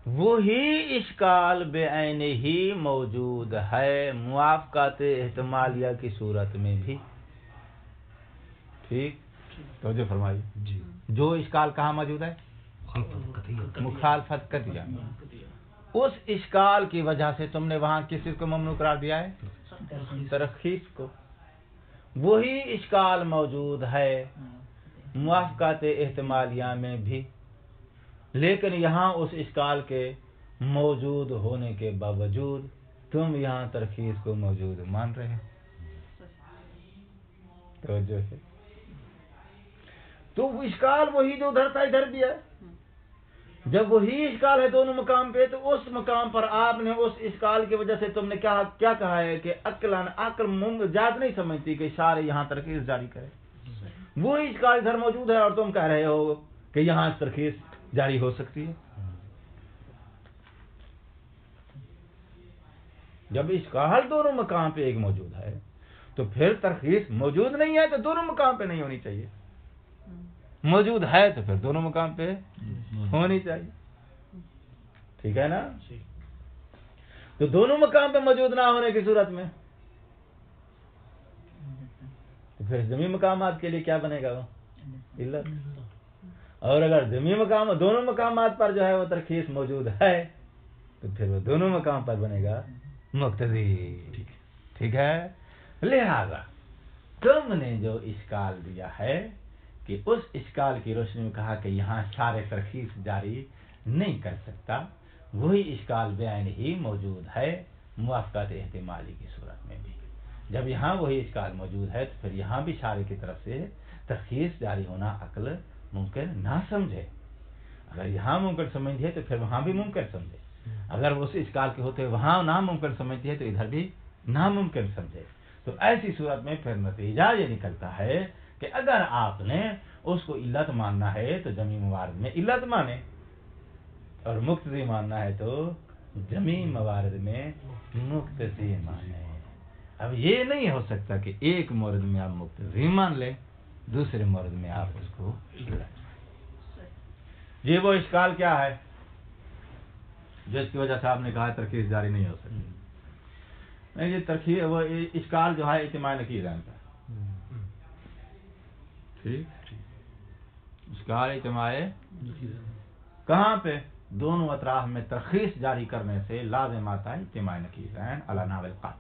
وہی اشکال بعینہ ہی موجود ہے موافقت احتمالیہ کی صورت میں بھی. ٹھیک توجہ فرمائیے. جو اشکال کہاں موجود ہے؟ مخالفت قطعیہ. اس اشکال کی وجہ سے تم نے وہاں کس چیز کو ممنوع قرار دیا ہے؟ ترخیص کو. وہی اشکال موجود ہے موافقت احتمالیہ میں بھی، لیکن یہاں اس اشکال کے موجود ہونے کے باوجود تم یہاں ترخیص کو موجود مان رہے. توجہ سے. تو اشکال وہی جو ادھر تھا ادھر بھی ہے. جب وہی اشکال ہے دونوں مقام پہ تو اس مقام پر آپ نے اس اشکال کی وجہ سے تم نے کیا کہا ہے کہ عقل جائز نہیں سمجھتی کہ شارع یہاں ترخیص جاری کرے. وہی اشکال ادھر موجود ہے اور تم کہہ رہے ہو کہ یہاں ترخیص جاری ہو سکتی ہے. جب اشکال دونوں مقام پہ ایک موجود ہے تو پھر ترخیص موجود نہیں ہے تو دونوں مقام پہ نہیں ہونی چاہیے. موجود ہے تو پھر دونوں مقام پہ ہونی چاہیے. ٹھیک ہے نا؟ تو دونوں مقام پہ موجود نہ ہونے کی صورت میں تو پھر جمی مقامات کے لیے کیا بنے گا؟ وہ علت. اور اگر جمی مقام دونوں مقامات پر جو ہے وہ ترخیص موجود ہے تو پھر وہ دونوں مقام پر بنے گا مقتضی. ٹھیک ہے. لہذا تم نے جو اشکال دیا ہے کہ اس اشکال کی روشنی میں کہا کہ یہاں شارع ترخیص جاری نہیں کر سکتا، وہی اشکال بعین ہی موجود ہے موافقت احتمالی کی صورت میں بھی. جب یہاں وہی اشکال موجود ہے تو پھر یہاں بھی شارع کی طرف سے ترخیص جاری ہونا عقل ممکن نہ سمجھے. اگر یہاں ممکن سمجھے تو پھر وہاں بھی ممکن سمجھے. اگر اس اشکال کے ہوتے وہاں ناممکن سمجھتی ہے تو ادھر بھی ناممکن سمجھے. تو ایسی صورت میں پھر نتیجہ یہ نکلتا ہے کہ اگر آپ نے اس کو علت ماننا ہے تو جمی موارد میں علت مانے، اور مقتضی ماننا ہے تو جمی موارد میں مقتضی مانے. اب یہ نہیں ہو سکتا کہ ایک مورد میں آپ مقتضی مان لیں، دوسرے مورد میں آپ اس کو علت. یہ وہ اشکال کیا ہے جس کی وجہ سے آپ نے کہا ترخیص جاری نہیں ہو سکتی. نہیں، یہ ترخیص وہ اشکال جو ہے اجتماع نقیض ہے. ٹھیک. اشکال اجتماع کہاں پہ؟ دونوں اطراف میں ترخیص جاری کرنے سے لازم آتا ہے اجتماع نقیضین علی نحو القط.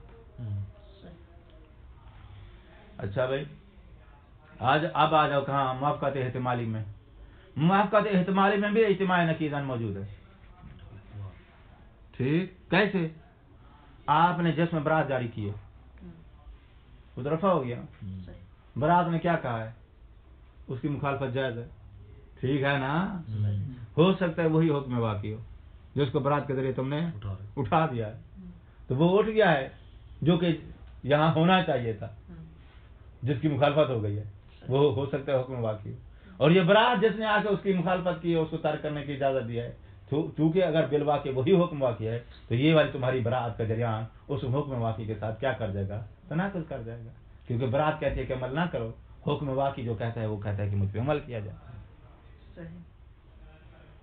اچھا بھائی اب آ جاؤ کہاں موافقت احتمالی میں. موافقت احتمالی میں بھی اجتماع نقیضین موجود ہے. ٹھیک کیسے؟ آپ نے جسم برات جاری کیے خود رفع ہو گیا. برات نے کیا کہا ہے؟ اس کی مخالفت جائز ہے. ٹھیک ہے نا؟ ہو سکتا ہے وہی حکم واقع ہو جس کو برات کے ذریعے تم نے اٹھا دیا ہے. تو وہ اٹھ گیا ہے جو کہ یہاں ہونا چاہیے تھا، جس کی مخالفت ہو گئی ہے وہ ہو سکتا ہے حکم واقع ہو. اور یہ برات جس نے آ کے اس کی مخالفت کی ہے اس کو ترک کرنے کی اجازت دیا ہے. چونکہ اگر بالواقع وہی حکم واقع ہے تو یہ والی تمہاری برات کا جریان اس حکم واقع کے ساتھ کیا کر جائے گا؟ تناقض کر جائے گا. کیونکہ برات کہتی ہے کہ عمل نہ کرو، حکم واقع جو کہتا ہے وہ کہتا ہے کہ مجھ پہ عمل کیا جائے.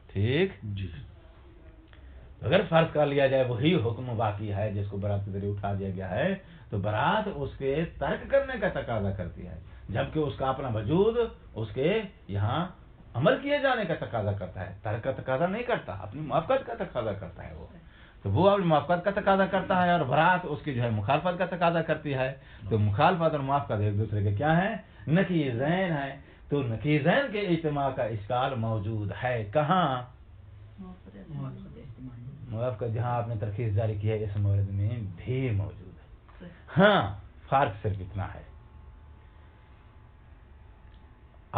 ٹھیک جی. اگر فرض کر لیا جائے وہی حکم واقع ہے جس کو برات کے ذریعے اٹھا دیا گیا ہے تو برات اس کے ترک کرنے کا تقاضا کرتی ہے، جبکہ اس کا اپنا وجود اس کے یہاں عمل کیے جانے کا تقاضا کرتا ہے. ترک کا تقاضا نہیں کرتا، اپنی موافقت کا تقاضا کرتا ہے. وہ اپنی موافقت کا تقاضا کرتا ہے اور برات اس کی جو ہے مخالفت کا تقاضا کرتی ہے. تو مخالفت اور موافقت ایک دوسرے کے کیا ہیں؟ نقیضین ہیں. تو نقیضین کے اجتماع کا اشکال موجود ہے کہاں؟ موافقت جہاں آپ نے ترخیص جاری کی ہے اس مورد میں بھی موجود ہے. ہاں فرق صرف اتنا ہے،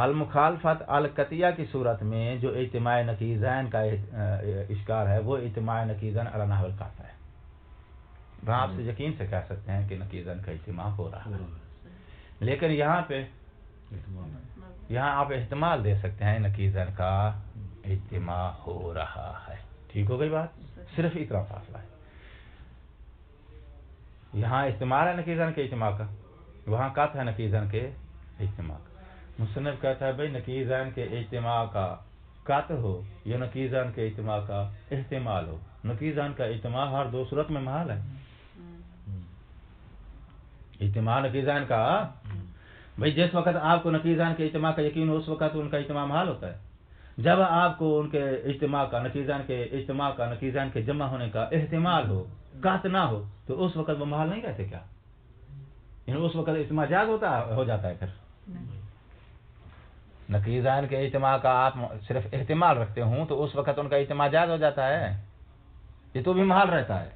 المخالفت القطعیہ کی صورت میں جو اجتماع نقیضین کا اشکال ہے وہ اجتماع نقیضین علی نحو القط ہے. وہاں آپ سے یقین سے کہہ سکتے ہیں کہ نقیضین کا اجتماع ہو رہا ہے. لیکن یہاں آپ احتمال دے سکتے ہیں نقیضین کا اجتماع ہو رہا ہے. ٹھیک ہو گئی بات؟ صرف اتنا فاصلہ ہے. یہاں استعمال ہے نقیضین کے اجتماع کا، وہاں قط ہے نقیضین کے اجتماع کا. مصنف کہتا ہے بھائی نقیضین کے اجتماع کا قط ہو یا نقیضین کے اجتماع کا احتمال ہو، نقیضین کا اجتماع ہر دو صورت میں محال ہے. اجتماع نقیضین کا بھائی جس وقت آپ کو نقیضین کے اجتماع کا یقین ہو اس وقت ان کا اجتماع محال ہوتا ہے. جب آپ کو ان کے اجتماع کا نقیضین کے اجتماع کا نقیضین کے جمع ہونے کا احتمال ہو، قط نہ ہو، تو اس وقت وہ محال نہیں رہتے کیا؟ یعنی اس وقت اجتماع جائز ہو جاتا ہے. پھر نقیضین کے اجتماع کا آپ صرف احتمال رکھتے ہوں تو اس وقت ان کا اجتماع جائز ہو جاتا ہے. یہ تو بھی محال رہتا ہے،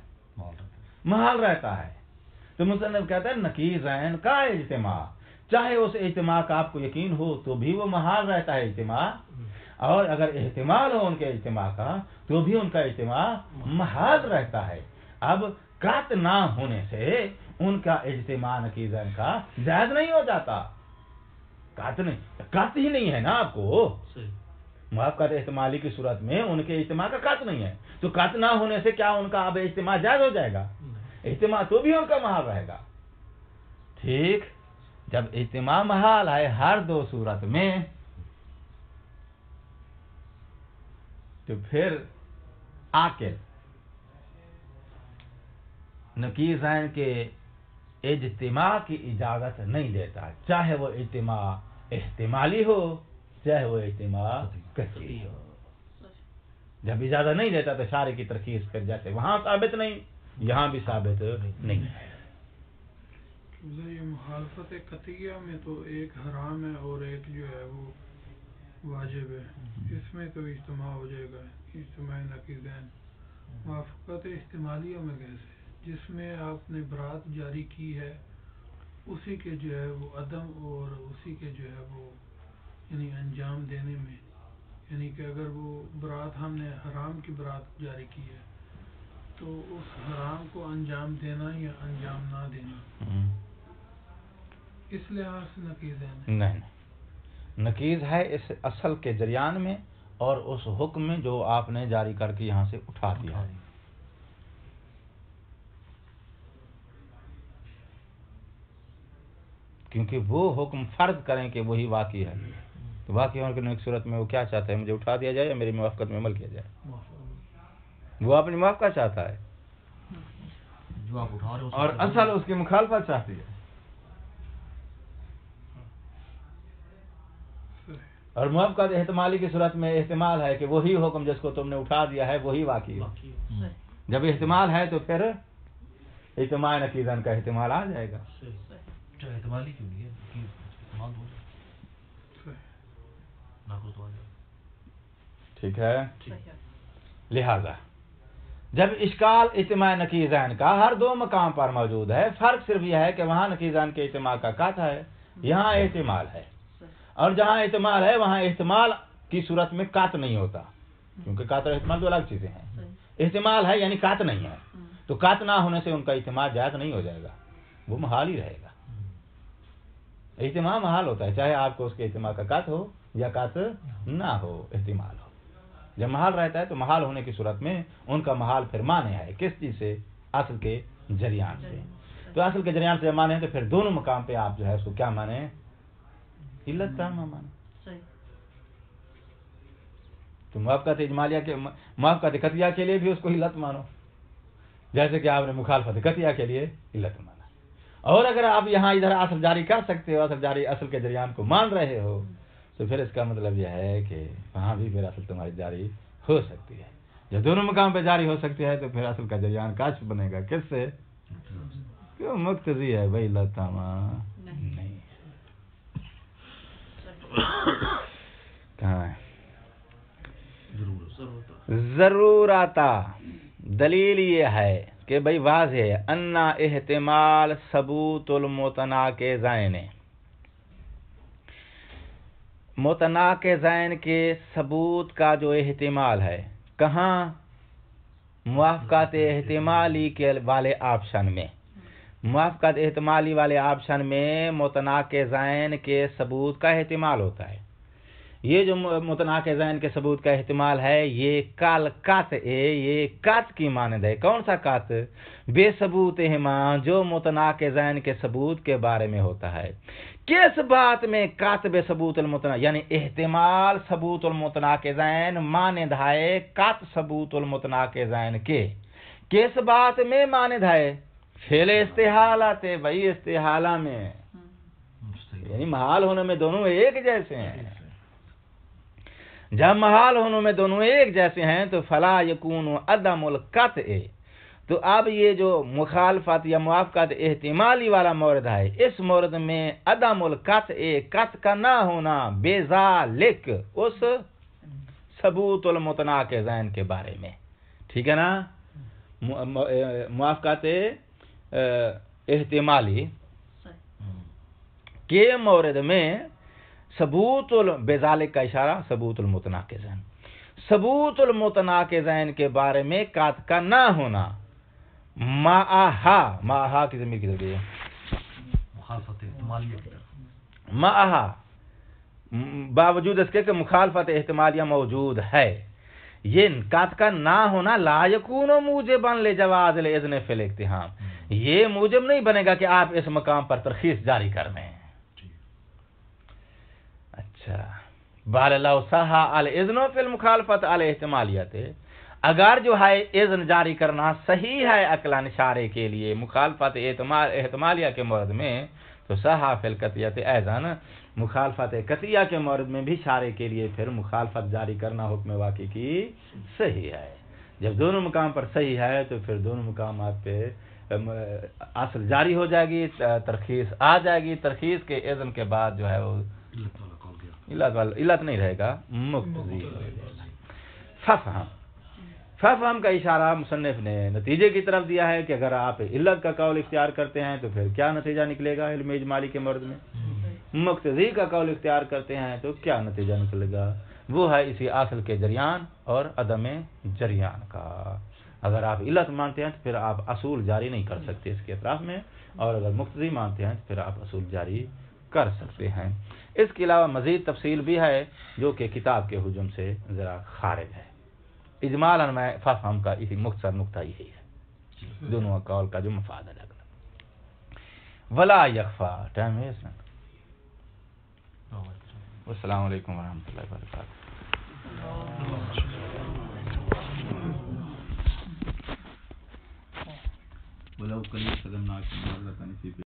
محال رہتا ہے. تو مصنف کہتا ہے نقیضین کا اجتماع چاہے اس اجتماع کا آپ کو یقین ہو تو بھی وہ محال رہتا ہے اجتماع، اور اگر احتمال ہو ان کے اجتماع کا تو بھی ان کا اجتماع محال رہتا ہے. اب قط نہ ہونے سے ان کا اجتماع نقیضین کا جائز نہیں ہو جاتا. قط ہی نہیں ہے نا آپ کو. موافقت احتمالی کی صورت میں ان کے اجتماع کا قط نہیں ہے، تو قط نہ ہونے سے کیا ان کا اب اجتماع جائز ہو جائے گا؟ اجتماع تو بھی ان کا محال رہے گا. ٹھیک. جب اجتماع محال ہے ہر دو صورت میں تو پھر عاقل نقیضین کے اجتماع کی اجازت نہیں دیتا، چاہے وہ اجتماع احتمالی ہو چاہے وہ اجتماع قطعی ہو. جب اجازت نہیں دیتا تو شارع کی ترخیص پھر جیسے وہاں ثابت نہیں یہاں بھی ثابت نہیں ہے. یہ مخالفت قطعیہ میں تو ایک حرام ہے اور ایک جو ہے وہ واجب ہے، اس میں تو اجتماع ہو جائے گا اجتماع نقیضین. موافقت احتمالیہ میں کیسے؟ جس میں آپ نے برات جاری کی ہے اسی کے جو ہے وہ عدم اور اسی کے جو ہے وہ یعنی انجام دینے میں، یعنی کہ اگر وہ برات ہم نے حرام کی برات جاری کی ہے تو اس حرام کو انجام دینا یا انجام نہ دینا اس لحاظ سے نقیض ہے. نہیں، نقیض ہے اس اصل کے جریان میں اور اس حکم میں جو آپ نے جاری کر کے یہاں سے اٹھا دیا ہے. کیونکہ وہ حکم فرض کریں کہ وہی واقعی ہے تو واقعی ہونے کی صورت میں وہ کیا چاہتا ہے؟ مجھے اٹھا دیا جائے یا میری موافقت میں عمل کیا جائے؟ وہ اپنی موافقت چاہتا ہے جو آپ اٹھا رہے ہو اور اصل اس کی مخالفت چاہتی ہے. اور موافقت احتمالی کی صورت میں احتمال ہے کہ وہی حکم جس کو تم نے اٹھا دیا ہے وہی واقعی ہو. جب احتمال ہے تو پھر اجتماع نقیضاً کا احتمال آ جائے گا. احتمالی کیوں نہیں ہے؟ احتمال ہو جائے ناقص تو آ جائے. ٹھیک ہے. لہذا جب اشکال اجتماع نقیضین کا ہر دو مقام پر موجود ہے، فرق صرف یہ ہے کہ وہاں نقیضین کے اجتماع کا قطع ہے، یہاں احتمال ہے. اور جہاں احتمال ہے وہاں احتمال کی صورت میں قطع نہیں ہوتا، کیونکہ قطع اور احتمال دو الگ چیزیں ہیں. احتمال ہے یعنی قطع نہیں ہے، تو قطع نہ ہونے سے ان کا اجتماع جائز نہیں ہو جائے گا، وہ محال ہی رہے گا. اجتماع محال ہوتا ہے، چاہے آپ کو اس کے اجتماع کا قطع ہو یا قطع نہ ہو، احتمال ہو. جب محال رہتا ہے تو محال ہونے کی صورت میں ان کا محال پھر مانے ہے کس چیز سے؟ اصل کے جریان سے. تو اصل کے جریان سے مانے تو پھر دونوں مقام پہ آپ جو ہے اس کو کیا مانے؟ علت تامہ مانے. تو موافقت اجمالیہ کے موافقت قطعیہ کے لیے بھی اس کو علت مانو، جیسے کہ آپ نے مخالفت قطعیہ کے لیے علت مانا. اور اگر آپ یہاں ادھر اصل جاری کر سکتے ہو، اصل جاری اصل کے جریان کو مان رہے ہو، تو پھر اس کا مطلب یہ ہے کہ وہاں بھی پھر اصل تمہاری جاری ہو سکتی ہے. جب دونوں مقام پہ جاری ہو سکتی ہے تو پھر اصل کا جریان کاشف بنے گا کس سے؟ کیوں مقتضی ہے بھائی، علت تامہ نہیں. کہاں ہے؟ ضرورتا دلیل یہ ہے کہ بھائی واضح ہے انا احتمال ثبوت المتناقضین، متناقضین کے ثبوت کا جو احتمال ہے کہاں؟ موافقت احتمالی کے والے آپشن میں. موافقت احتمالی والے آپشن میں متناقضین کے ثبوت کا احتمال ہوتا ہے. یہ جو متناقضین کے ثبوت کا احتمال ہے یہ کال قطع یہ قطع کی مانند ہے. کون سا قطع؟ بے ثبوت ہما، جو متناقضین کے ثبوت کے بارے میں ہوتا ہے. کس بات میں قطع بے ثبوت یعنی احتمال ثبوت المتناقضین مانند ہے قطع ثبوت المتناقضین کے. کس بات میں مانند ہے؟ فعل استحالت، بھائی استحالہ میں، یعنی محال ہونے میں دونوں ایک جیسے ہیں. جب محال ہونے میں دونوں ایک جیسے ہیں تو فلا یکون عدم القطع. تو اب یہ جو مخالفت یا موافقت احتمالی والا مورد ہے، اس مورد میں عدم القطع قطع کا نہ ہونا بذالک اس ثبوت المتناقضین کے بارے میں. ٹھیک ہے نا؟ موافقت احتمالی کے مورد میں ثبوت بذالک کا اشارہ ثبوت المتناقضین، ثبوت المتناقضین کے بارے میں قطع کا نہ ہونا معہا کی ضمیر کی ذریعے مخالفت احتمالیہ کی طرف، معہا باوجود اس کے کہ مخالفت احتمالیہ موجود ہے، یہ قطع کا نہ ہونا لا یکون موجبا لجواز الاذن فی الاقتحام، یہ موجب نہیں بنے گا کہ آپ اس مقام پر ترخیص جاری کر دیں. اچھا، بال لو صح الاذن فی المخالفت الاحتمالیت، اگر جو ہے اذن جاری کرنا صحیح ہے عقلاً اشارے کے لیے مخالفت احتمالیہ کے مورد میں، تو صح فی القطعیت ایضاً مخالفت قطعیہ کے مورد میں بھی اشارے کے لیے پھر مخالفت جاری کرنا حکم واقع کی صحیح ہے. جب دونوں مقام پر صحیح ہے تو پھر دونوں مقامات پہ اصل جاری ہو جائے گی، ترخیص آ جائے گی. ترخیص کے اذن کے بعد جو ہے وہ علت نہیں رہے گا، مقتضی ہو جائے گا. ففہم کا اشارہ مصنف نے نتیجے کی طرف دیا ہے کہ اگر آپ علت کا قول اختیار کرتے ہیں تو پھر کیا نتیجہ نکلے گا علم اجمالی کے مورد میں. مقتضی کا قول اختیار کرتے ہیں تو کیا نتیجہ نکلے گا؟ وہ ہے اسی اصل کے جریان اور عدم جریان کا. اگر آپ علت مانتے ہیں تو پھر آپ اصول جاری نہیں کر سکتے اس کے اطراف میں، اور اگر مقتضی مانتے ہیں تو پھر آپ اصول جاری کر سکتے ہیں. اس کے علاوہ مزید تفصیل بھی ہے جو کہ کتاب کے حجم سے ذرا خارج ہے. اجمالاً میں فہم کا اسی مختصر نقطہ یہی ہے، دونوں قول کا جو مفاد الگ الگ. ولا یخفا ٹائم ہے اس میں. السلام علیکم ورحمۃ اللہ وبرکاتہ. ولو کلی